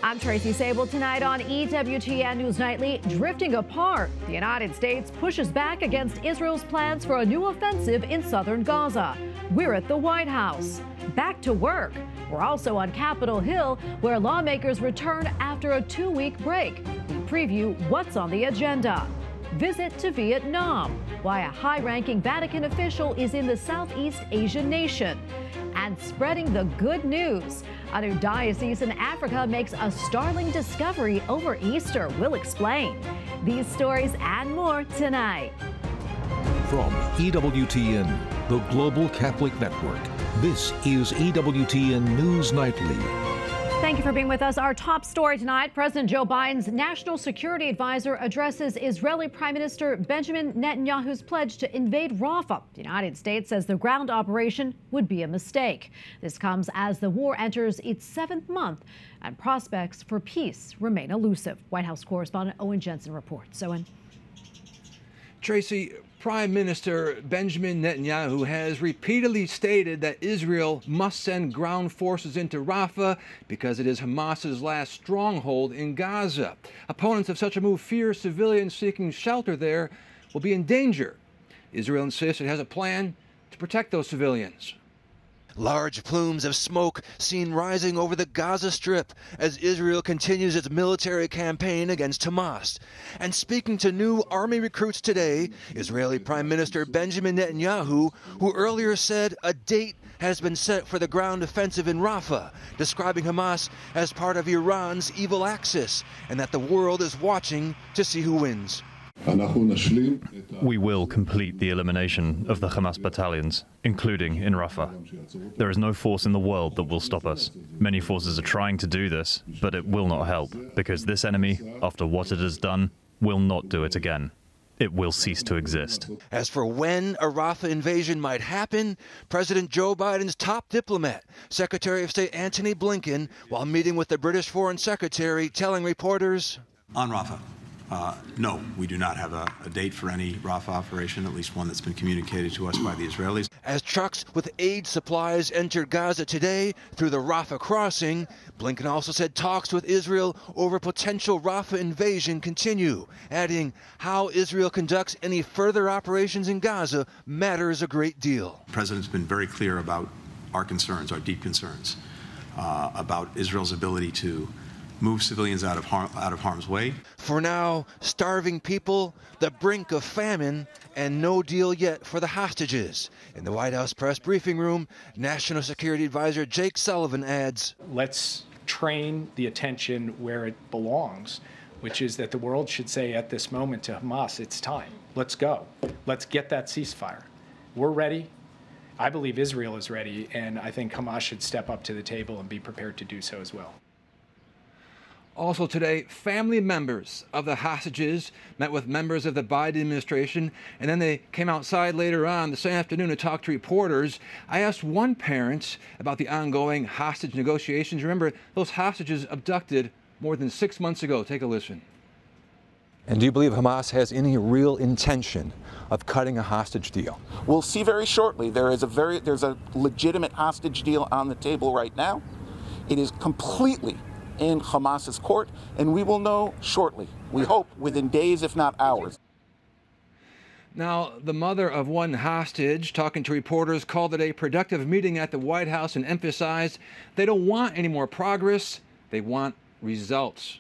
I'm Tracy Sabol. Tonight on EWTN News Nightly, drifting apart. The United States pushes back against Israel's plans for a new offensive in southern Gaza. We're at the White House. Back to work. We're also on Capitol Hill, where lawmakers return after a 2-week break. We preview what's on the agenda. Visit to Vietnam, why a high-ranking Vatican official is in the Southeast Asian nation. And spreading the good news. A new diocese in Africa makes a startling discovery over Easter. We'll explain. These stories and more tonight. From EWTN, the Global Catholic Network, this is EWTN News Nightly. Thank you for being with us. Our top story tonight, President Joe Biden's national security advisor addresses Israeli Prime Minister Benjamin Netanyahu's pledge to invade Rafa. The United States says the ground operation would be a mistake. This comes as the war enters its 7th month and prospects for peace remain elusive. White House correspondent Owen Jensen reports. Owen. Tracy, Prime Minister Benjamin Netanyahu has repeatedly stated that Israel must send ground forces into Rafa because it is Hamas's last stronghold in Gaza. Opponents of such a move fear civilians seeking shelter there will be in danger. Israel insists it has a plan to protect those civilians. Large plumes of smoke seen rising over the Gaza Strip as Israel continues its military campaign against Hamas. And speaking to new army recruits today, Israeli Prime Minister Benjamin Netanyahu, who earlier said a date has been set for the ground offensive in Rafah, describing Hamas as part of Iran's evil axis, and that the world is watching to see who wins. We will complete the elimination of the Hamas battalions, including in Rafa. There is no force in the world that will stop us. Many forces are trying to do this, but it will not help, because this enemy, after what it has done, will not do it again. It will cease to exist. As for when a Rafa invasion might happen, President Joe Biden's top diplomat, Secretary of State Antony Blinken, while meeting with the British Foreign Secretary, telling reporters, on Rafa. No, we do not have a date for any Rafa operation, at least one that's been communicated to us by the Israelis. As trucks with aid supplies entered Gaza today through the Rafa crossing, Blinken also said talks with Israel over potential Rafa invasion continue, adding how Israel conducts any further operations in Gaza matters a great deal. The President's been very clear about our concerns, our deep concerns, about Israel's ability to move civilians out of harm's way. For now, starving people, the brink of famine, and no deal yet for the hostages. In the White House press briefing room, National Security Advisor Jake Sullivan adds, let's train the attention where it belongs, which is that the world should say at this moment to Hamas, it's time. Let's go. Let's get that ceasefire. We're ready. I believe Israel is ready, and I think Hamas should step up to the table and be prepared to do so as well. Also today, family members of the hostages met with members of the Biden administration, and then they came outside later on this afternoon to talk to reporters. I asked one parent about the ongoing hostage negotiations. Remember, those hostages abducted more than 6 months ago. Take a listen. And do you believe Hamas has any real intention of cutting a hostage deal? We'll see very shortly. There's a legitimate hostage deal on the table right now. It is completely in Hamas's court, and we will know shortly. We hope within days, if not hours. Now, the mother of one hostage, talking to reporters, called it a productive meeting at the White House and emphasized they don't want any more progress, they want results.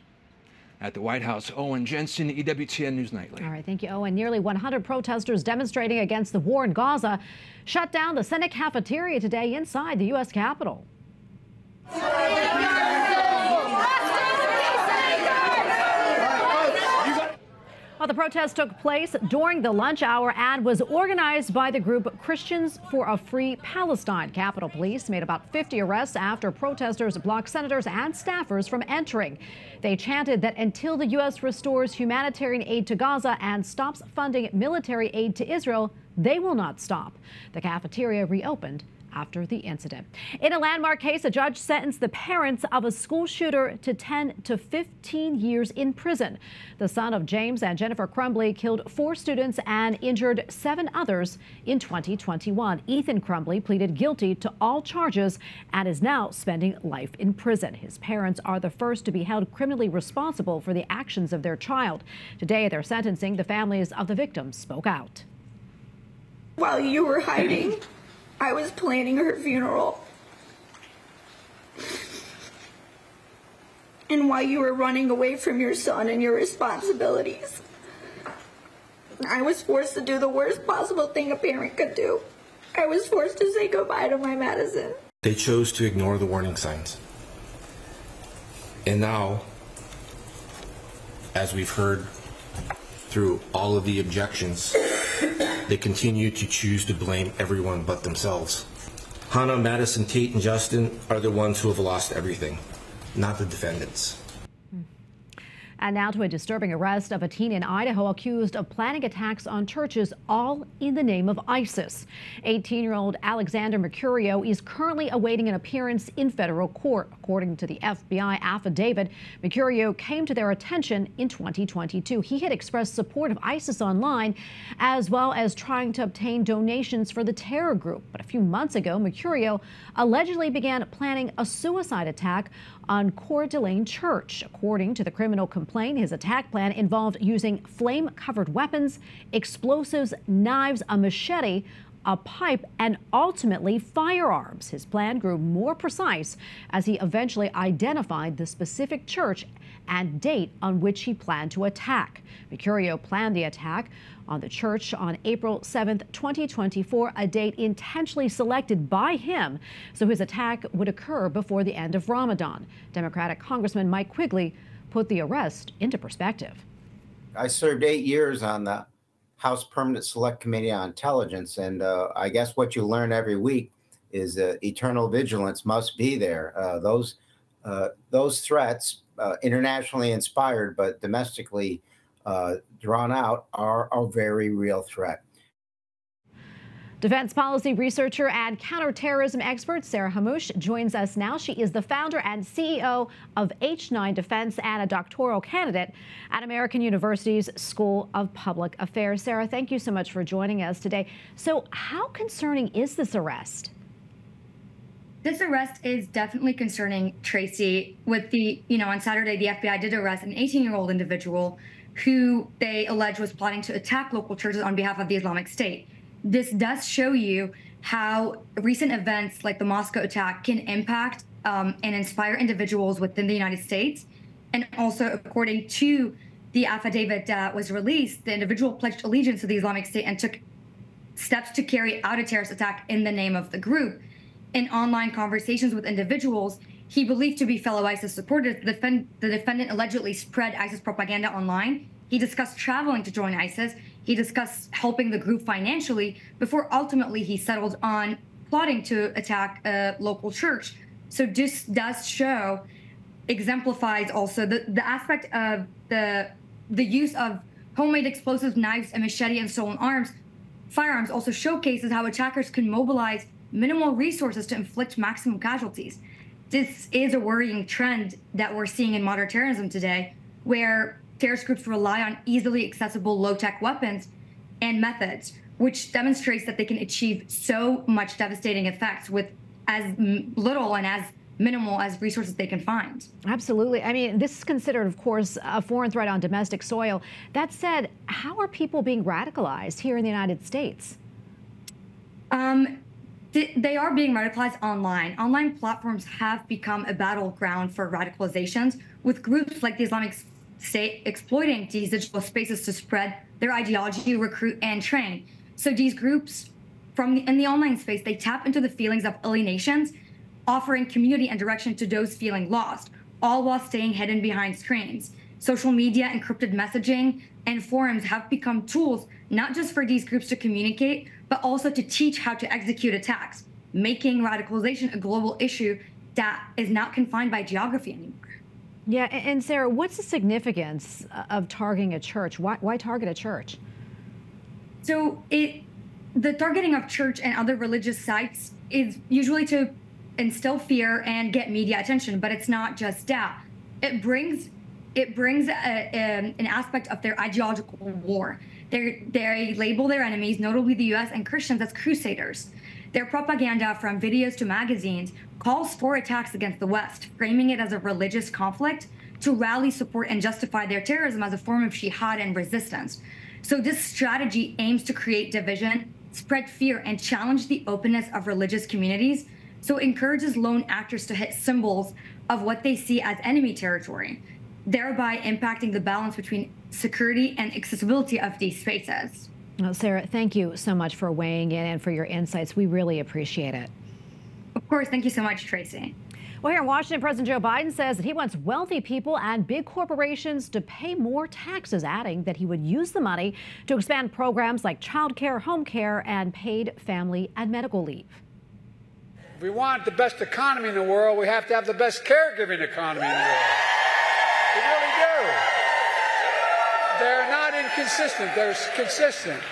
At the White House, Owen Jensen, EWTN News Nightly. All right, thank you, Owen. Nearly 100 protesters demonstrating against the war in Gaza shut down the Senate cafeteria today inside the U.S. Capitol. Well, the protest took place during the lunch hour and was organized by the group Christians for a Free Palestine. Capitol Police made about 50 arrests after protesters blocked senators and staffers from entering. They chanted that until the U.S. restores humanitarian aid to Gaza and stops funding military aid to Israel, they will not stop. The cafeteria reopened after the incident. In a landmark case, a judge sentenced the parents of a school shooter to 10 to 15 years in prison. The son of James and Jennifer Crumbley killed 4 students and injured 7 others in 2021. Ethan Crumbley pleaded guilty to all charges and is now spending life in prison. His parents are the first to be held criminally responsible for the actions of their child. Today at their sentencing, the families of the victims spoke out. While you were hiding, I was planning her funeral. And while you were running away from your son and your responsibilities, I was forced to do the worst possible thing a parent could do. I was forced to say goodbye to my Madison. They chose to ignore the warning signs. And now, as we've heard through all of the objections, they continue to choose to blame everyone but themselves. Hannah, Madison, Tate, and Justin are the ones who have lost everything, not the defendants. And now to a disturbing arrest of a teen in Idaho accused of planning attacks on churches, all in the name of ISIS. 18-year-old Alexander Mercurio is currently awaiting an appearance in federal court. According to the FBI affidavit, Mercurio came to their attention in 2022. He had expressed support of ISIS online, as well as trying to obtain donations for the terror group. But a few months ago, Mercurio allegedly began planning a suicide attack on Coeur d'Alene Church. According to the criminal complaint, his attack plan involved using flame-covered weapons, explosives, knives, a machete, a pipe, and ultimately firearms. His plan grew more precise as he eventually identified the specific church and date on which he planned to attack. Mercurio planned the attack on the church on April 7th, 2024, a date intentionally selected by him so his attack would occur before the end of Ramadan. Democratic Congressman Mike Quigley put the arrest into perspective. I served 8 years on the House Permanent Select Committee on Intelligence, and I guess what you learn every week is eternal vigilance must be there. Those threats, internationally inspired but domestically drawn out, are a very real threat. Defense policy researcher and counterterrorism expert Sarah Hamouche joins us now. She is the founder and CEO of H9 Defense and a doctoral candidate at American University's School of Public Affairs. Sarah, thank you so much for joining us today. So how concerning is this arrest? This arrest is definitely concerning, Tracy. With on Saturday, the FBI did arrest an 18-year-old individual who they allege was plotting to attack local churches on behalf of the Islamic State. This does show you how recent events like the Moscow attack can impact and inspire individuals within the United States. And also, according to the affidavit that was released, the individual pledged allegiance to the Islamic State and took steps to carry out a terrorist attack in the name of the group. In online conversations with individuals he believed to be fellow ISIS supporters, the defendant allegedly spread ISIS propaganda online. He discussed traveling to join ISIS. He discussed helping the group financially before ultimately he settled on plotting to attack a local church. So this does show, exemplifies also the aspect of the use of homemade explosives, knives, and machete and stolen firearms also showcases how attackers can mobilize minimal resources to inflict maximum casualties. This is a worrying trend that we're seeing in modern terrorism today, where terrorist groups rely on easily accessible low-tech weapons and methods, which demonstrates that they can achieve so much devastating effects with as little and as minimal as resources they can find. Absolutely. I mean, this is considered, of course, a foreign threat on domestic soil. That said, how are people being radicalized here in the United States? They are being radicalized online. Online platforms have become a battleground for radicalizations, with groups like the Islamic State exploiting these digital spaces to spread their ideology, recruit, and train. So these groups in the online space, they tap into the feelings of alienations, offering community and direction to those feeling lost, all while staying hidden behind screens. Social media, encrypted messaging, and forums have become tools not just for these groups to communicate, but also to teach how to execute attacks, making radicalization a global issue that is not confined by geography anymore. Yeah, and Sarah, what's the significance of targeting a church? Why target a church? So the targeting of church and other religious sites is usually to instill fear and get media attention, but it's not just that. It brings an aspect of their ideological war. They label their enemies, notably the U.S. and Christians, as crusaders. Their propaganda, from videos to magazines, calls for attacks against the West, framing it as a religious conflict to rally support and justify their terrorism as a form of jihad and resistance. So this strategy aims to create division, spread fear, and challenge the openness of religious communities. So it encourages lone actors to hit symbols of what they see as enemy territory, thereby impacting the balance between security and accessibility of these spaces. Well, Sarah, thank you so much for weighing in and for your insights. We really appreciate it. Of course. Thank you so much, Tracy. Well, here in Washington, President Joe Biden says that he wants wealthy people and big corporations to pay more taxes, adding that he would use the money to expand programs like child care, home care, and paid family and medical leave. If we want the best economy in the world, we have to have the best caregiving economy in the world. We really do. They're not inconsistent. They're consistent.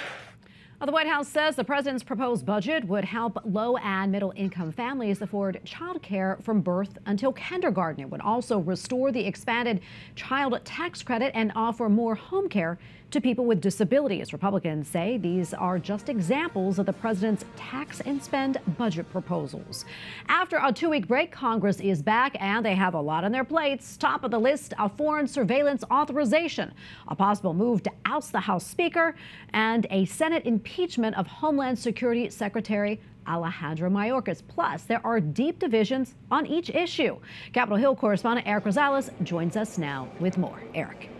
Well, the White House says the president's proposed budget would help low and middle income families afford child care from birth until kindergarten. It would also restore the expanded child tax credit and offer more home care to people with disabilities. Republicans say these are just examples of the president's tax and spend budget proposals. After a 2-week break, Congress is back and they have a lot on their plates. Top of the list, a foreign surveillance authorization, a possible move to oust the House Speaker, and a Senate impeachment of Homeland Security Secretary Alejandro Mayorkas. Plus, there are deep divisions on each issue. Capitol Hill correspondent Eric Rosales joins us now with more. Eric.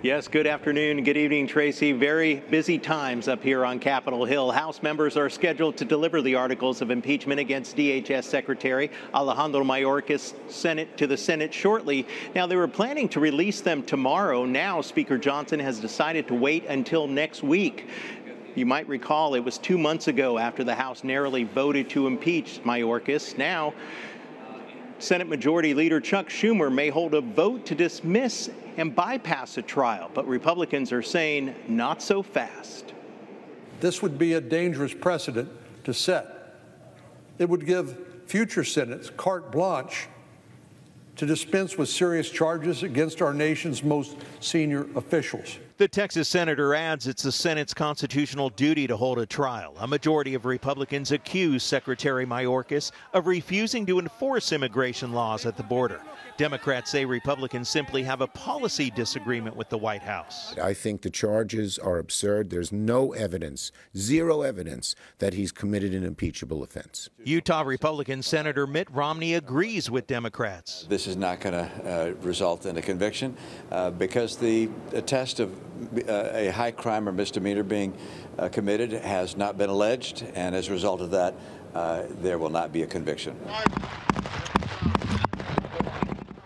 Yes, good afternoon. Good evening, Tracy. Very busy times up here on Capitol Hill. House members are scheduled to deliver the articles of impeachment against DHS Secretary Alejandro Mayorkas to the Senate shortly. Now, they were planning to release them tomorrow. Now, Speaker Johnson has decided to wait until next week. You might recall it was 2 months ago after the House narrowly voted to impeach Mayorkas. Now, Senate Majority Leader Chuck Schumer may hold a vote to dismiss and bypass a trial, but Republicans are saying not so fast. This would be a dangerous precedent to set. It would give future Senates carte blanche to dispense with serious charges against our nation's most senior officials. The Texas senator adds it's the Senate's constitutional duty to hold a trial. A majority of Republicans accuse Secretary Mayorkas of refusing to enforce immigration laws at the border. Democrats say Republicans simply have a policy disagreement with the White House. I think the charges are absurd. There's no evidence, zero evidence, that he's committed an impeachable offense. Utah Republican Senator Mitt Romney agrees with Democrats. This is not going to result in a conviction because the test of a high crime or misdemeanor being committed has not been alleged, and as a result of that, there will not be a conviction.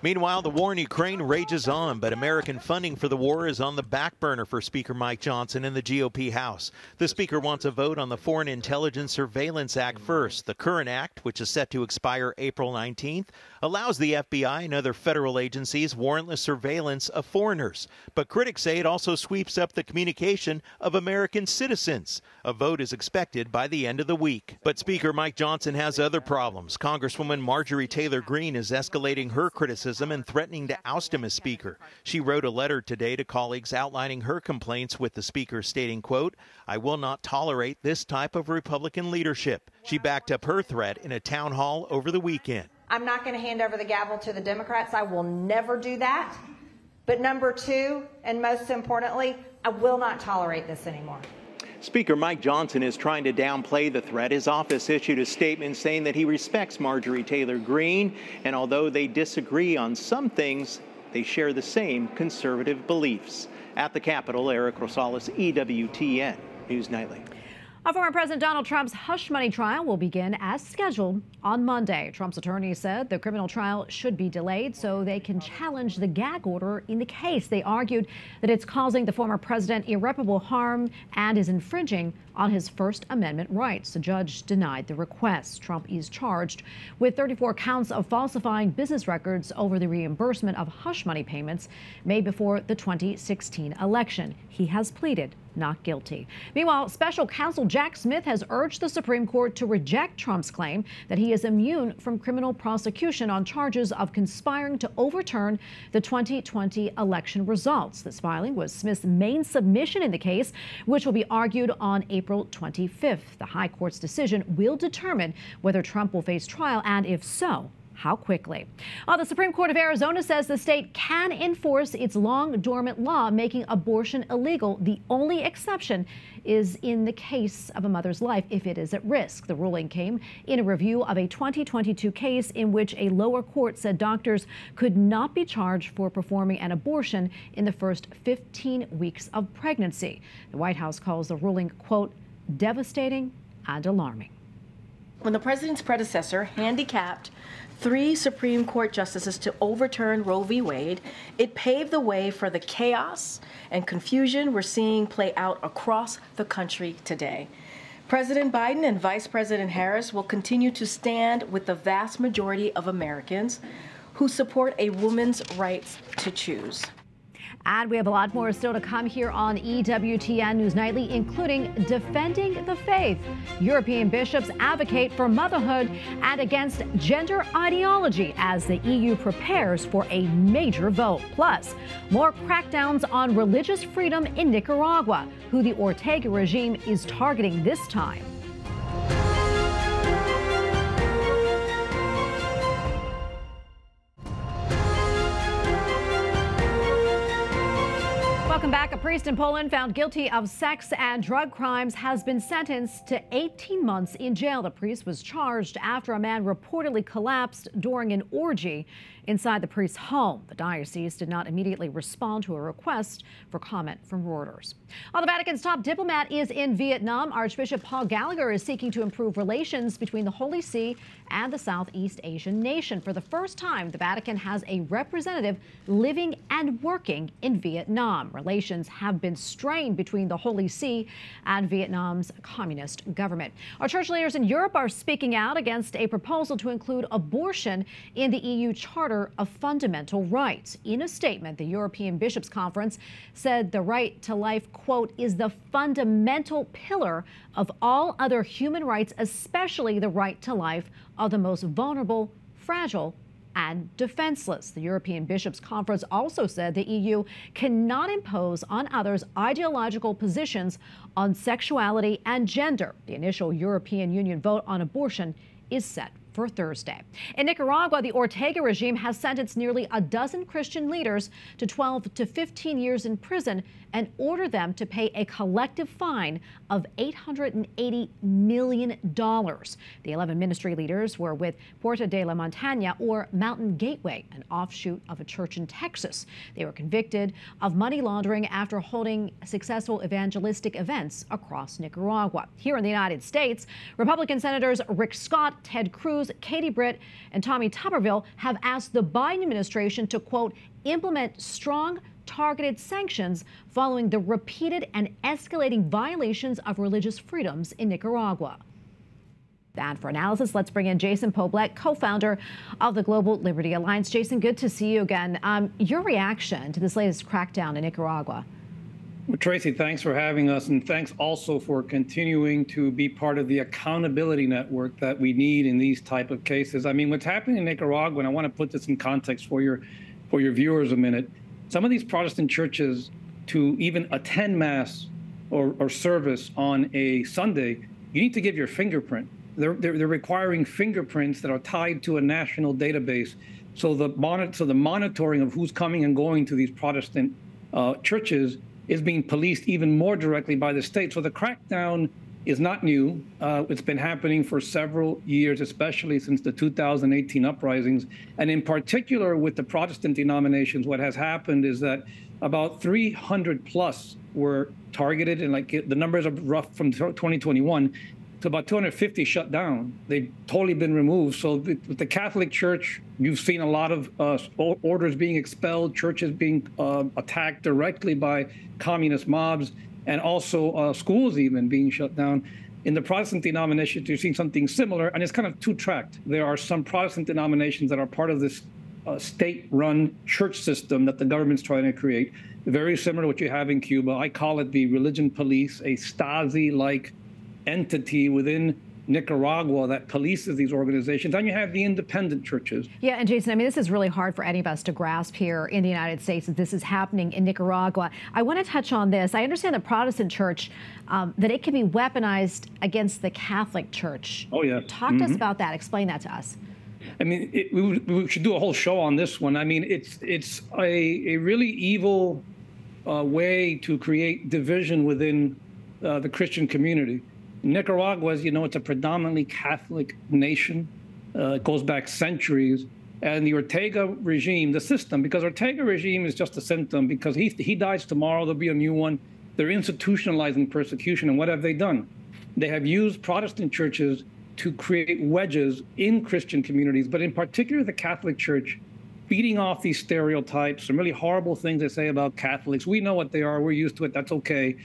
Meanwhile, the war in Ukraine rages on, but American funding for the war is on the back burner for Speaker Mike Johnson in the GOP House. The Speaker wants a vote on the Foreign Intelligence Surveillance Act first. The current act, which is set to expire April 19th, allows the FBI and other federal agencies warrantless surveillance of foreigners. But critics say it also sweeps up the communication of American citizens. A vote is expected by the end of the week. But Speaker Mike Johnson has other problems. Congresswoman Marjorie Taylor Greene is escalating her criticism and threatening to oust him as Speaker. She wrote a letter today to colleagues outlining her complaints with the Speaker, stating, quote, "I will not tolerate this type of Republican leadership." She backed up her threat in a town hall over the weekend. I'm not going to hand over the gavel to the Democrats. I will never do that. But number two, and most importantly, I will not tolerate this anymore. Speaker Mike Johnson is trying to downplay the threat. His office issued a statement saying that he respects Marjorie Taylor Greene, and although they disagree on some things, they share the same conservative beliefs. At the Capitol, Eric Rosales, EWTN News Nightly. Former President Donald Trump's hush money trial will begin as scheduled on Monday. Trump's attorney said the criminal trial should be delayed so they can challenge the gag order in the case. They argued that it's causing the former president irreparable harm and is infringing on his First Amendment rights. The judge denied the request. Trump is charged with 34 counts of falsifying business records over the reimbursement of hush money payments made before the 2016 election. He has pleaded not guilty. Meanwhile, special counsel Jack Smith has urged the Supreme Court to reject Trump's claim that he is immune from criminal prosecution on charges of conspiring to overturn the 2020 election results. This filing was Smith's main submission in the case, which will be argued on April 25th. The High Court's decision will determine whether Trump will face trial, and if so, how quickly. The Supreme Court of Arizona says the state can enforce its long dormant law making abortion illegal. The only exception is in the case of a mother's life if it is at risk. The ruling came in a review of a 2022 case in which a lower court said doctors could not be charged for performing an abortion in the first 15 weeks of pregnancy. The White House calls the ruling, quote, devastating and alarming. When the president's predecessor handicapped 3 Supreme Court justices to overturn Roe v. Wade, it paved the way for the chaos and confusion we're seeing play out across the country today. President Biden and Vice President Harris will continue to stand with the vast majority of Americans who support a woman's rights to choose. And we have a lot more still to come here on EWTN News Nightly, including defending the faith. European bishops advocate for motherhood and against gender ideology as the EU prepares for a major vote. Plus, more crackdowns on religious freedom in Nicaragua, who the Ortega regime is targeting this time. Welcome back. A priest in Poland found guilty of sex and drug crimes has been sentenced to 18 months in jail. The priest was charged after a man reportedly collapsed during an orgy inside the priest's home. The diocese did not immediately respond to a request for comment from Reuters. While the Vatican's top diplomat is in Vietnam, Archbishop Paul Gallagher is seeking to improve relations between the Holy See and the Southeast Asian nation. For the first time, the Vatican has a representative living and working in Vietnam. Relations have been strained between the Holy See and Vietnam's communist government. Our church leaders in Europe are speaking out against a proposal to include abortion in the EU Charter of Fundamental Rights. In a statement, the European Bishops' Conference said the right to life, quote, is the fundamental pillar of all other human rights, especially the right to life of the most vulnerable, fragile, and defenseless. The European Bishops' Conference also said the EU cannot impose on others ideological positions on sexuality and gender. The initial European Union vote on abortion is set for Thursday. In Nicaragua, the Ortega regime has sentenced nearly a dozen Christian leaders to 12 to 15 years in prison and ordered them to pay a collective fine of $880 million. The 11 ministry leaders were with Puerta de la Montaña, or Mountain Gateway, an offshoot of a church in Texas. They were convicted of money laundering after holding successful evangelistic events across Nicaragua. Here in the United States, Republican Senators Rick Scott, Ted Cruz, Katie Britt, and Tommy Tuberville have asked the Biden administration to, quote, implement strong targeted sanctions following the repeated and escalating violations of religious freedoms in Nicaragua. And for analysis, let's bring in Jason Poblek, co-founder of the Global Liberty Alliance. Jason, good to see you again. Your reaction to this latest crackdown in Nicaragua? Well, Tracy, thanks for having us, and thanks also for continuing to be part of the accountability network that we need in these type of cases. I mean, what's happening in Nicaragua, and I want to put this in context for your viewers a minute. Some of these Protestant churches, to even attend Mass or service on a Sunday, you need to give your fingerprint. They're requiring fingerprints that are tied to a national database. So the monitoring of who's coming and going to these Protestant churches is being policed even more directly by the state. So the crackdown is not new. It's been happening for several years, especially since the 2018 uprisings. And in particular with the Protestant denominations, what has happened is that about 300 plus were targeted, and like the numbers are rough from 2021, to about 250 shut down. They've totally been removed. So with the Catholic Church, you've seen a lot of orders being expelled, churches being attacked directly by communist mobs, and also schools even being shut down. In the Protestant denominations, you're seeing something similar, and it's kind of two-tracked. There are some Protestant denominations that are part of this state-run church system that the government's trying to create, very similar to what you have in Cuba. I call it the religion police, a Stasi-like entity within Nicaragua that polices these organizations. Then you have the independent churches. Yeah, and Jason, I mean, this is really hard for any of us to grasp here in the United States that this is happening in Nicaragua. I want to touch on this. I understand the Protestant church, that it can be weaponized against the Catholic Church. Oh, yeah. Talk to us about that. Explain that to us. I mean, we should do a whole show on this one. I mean, it's a really evil way to create division within the Christian community. Nicaragua, as you know, it's a predominantly Catholic nation. It goes back centuries. And the Ortega regime, the system, because Ortega regime is just a symptom, because he dies tomorrow, there'll be a new one. They're institutionalizing persecution. And what have they done? They have used Protestant churches to create wedges in Christian communities, but in particular the Catholic Church, feeding off these stereotypes, some really horrible things they say about Catholics. We know what they are. We're used to it. That's okay.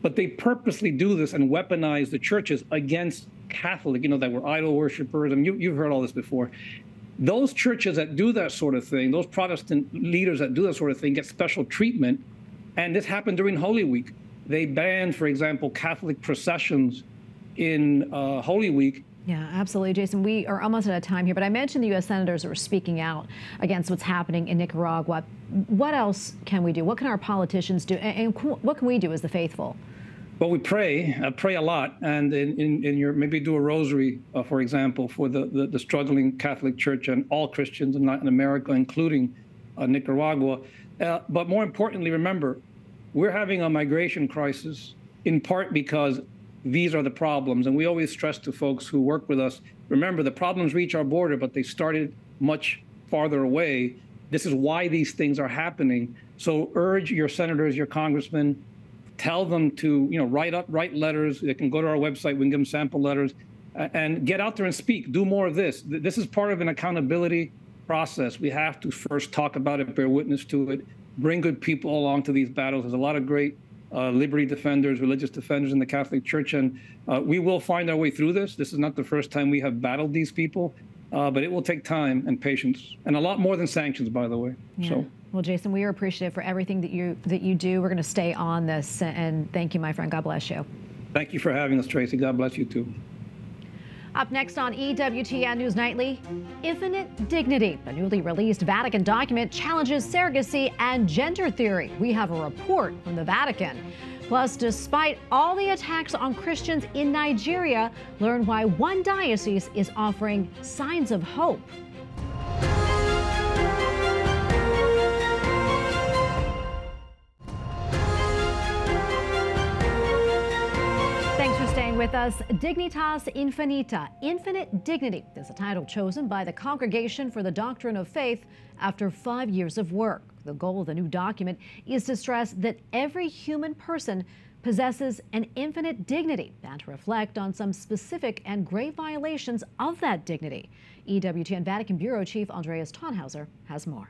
But they purposely do this and weaponize the churches against Catholic, you know, that were idol worshipers. And you've heard all this before. Those churches that do that sort of thing, those Protestant leaders that do that sort of thing, get special treatment. And this happened during Holy Week. They banned, for example, Catholic processions in Holy Week. Yeah, absolutely, Jason. We are almost out of time here, but I mentioned the U.S. senators that were speaking out against what's happening in Nicaragua. What else can we do? What can our politicians do? And what can we do as the faithful? Well, we pray a lot, and maybe do a rosary, for example, for the struggling Catholic Church and all Christians in Latin America, including Nicaragua. But more importantly, remember, we're having a migration crisis, in part because these are the problems. And we always stress to folks who work with us, remember, the problems reach our border, but they started much farther away. This is why these things are happening. So urge your senators, your congressmen, tell them to, write letters. They can go to our website. We can give them sample letters and get out there and speak. Do more of this. This is part of an accountability process. We have to first talk about it, bear witness to it, bring good people along to these battles. There's a lot of great liberty defenders, religious defenders in the Catholic Church, and we will find our way through this. This is not the first time we have battled these people, but it will take time and patience, and a lot more than sanctions, by the way. Yeah. So. Well, Jason, we are appreciative for everything that you do. We're going to stay on this, and thank you, my friend. God bless you. Thank you for having us, Tracy. God bless you, too. Up next on EWTN News Nightly, Infinite Dignity. A newly released Vatican document challenges surrogacy and gender theory. We have a report from the Vatican. Plus, despite all the attacks on Christians in Nigeria, learn why one diocese is offering signs of hope. Thanks for staying with us. Dignitas Infinita, Infinite Dignity, is the title chosen by the Congregation for the Doctrine of Faith after 5 years of work. The goal of the new document is to stress that every human person possesses an infinite dignity and to reflect on some specific and grave violations of that dignity. EWTN Vatican Bureau Chief Andreas Tonhauser has more.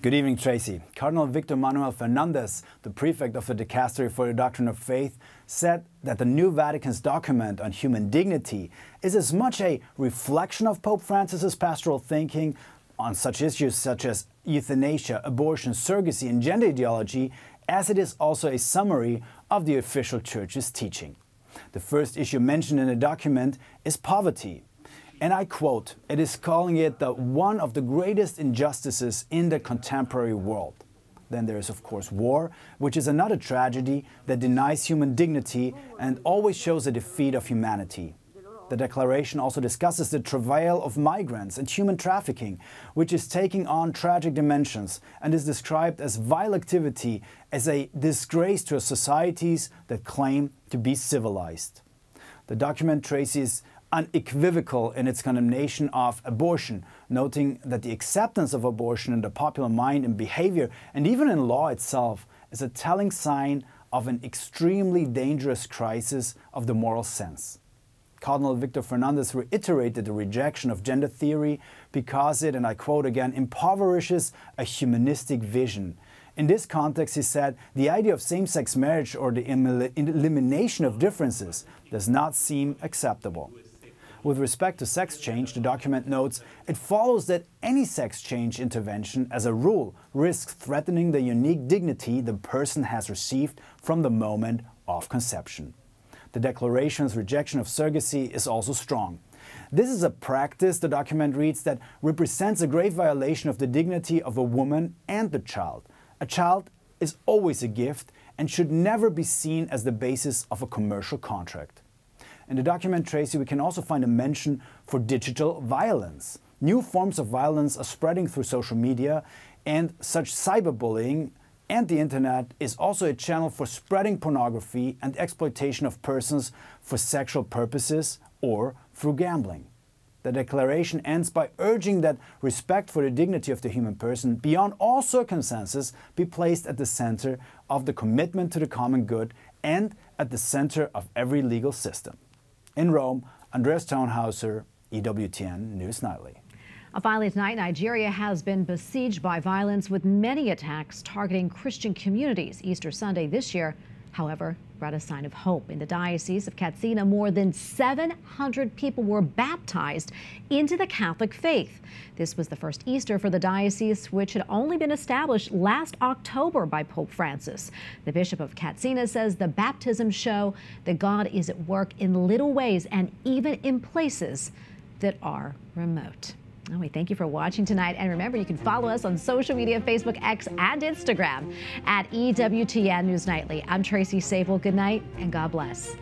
Good evening, Tracy. Cardinal Victor Manuel Fernandez, the prefect of the Dicastery for the Doctrine of Faith, said that the new Vatican's document on human dignity is as much a reflection of Pope Francis's pastoral thinking on such issues such as euthanasia, abortion, surrogacy, and gender ideology, as it is also a summary of the official Church's teaching. The first issue mentioned in the document is poverty. And I quote, it is calling it one of the greatest injustices in the contemporary world. Then there is, of course, war, which is another tragedy that denies human dignity and always shows a defeat of humanity. The declaration also discusses the travail of migrants and human trafficking, which is taking on tragic dimensions and is described as vile activity, as a disgrace to societies that claim to be civilized. The document traces unequivocal in its condemnation of abortion, noting that the acceptance of abortion in the popular mind and behavior, and even in law itself, is a telling sign of an extremely dangerous crisis of the moral sense. Cardinal Victor Fernandez reiterated the rejection of gender theory because it, and I quote again, impoverishes a humanistic vision. In this context, he said, the idea of same-sex marriage or the elimination of differences does not seem acceptable. With respect to sex change, the document notes, it follows that any sex change intervention, as a rule, risks threatening the unique dignity the person has received from the moment of conception. The declaration's rejection of surrogacy is also strong. This is a practice, the document reads, that represents a grave violation of the dignity of a woman and the child. A child is always a gift and should never be seen as the basis of a commercial contract. In the document, Tracy, we can also find a mention for digital violence. New forms of violence are spreading through social media, and such cyberbullying and the internet is also a channel for spreading pornography and exploitation of persons for sexual purposes or through gambling. The declaration ends by urging that respect for the dignity of the human person, beyond all circumstances, be placed at the center of the commitment to the common good and at the center of every legal system. In Rome, Andreas Tonhauser, EWTN News Nightly. Finally tonight, Nigeria has been besieged by violence with many attacks targeting Christian communities. Easter Sunday this year, however, brought a sign of hope. In the Diocese of Katsina, more than 700 people were baptized into the Catholic faith. This was the first Easter for the diocese, which had only been established last October by Pope Francis. The Bishop of Katsina says the baptisms show that God is at work in little ways and even in places that are remote. And we thank you for watching tonight. And remember, you can follow us on social media, Facebook, X, and Instagram at EWTN News Nightly. I'm Tracy Sabol. Good night and God bless.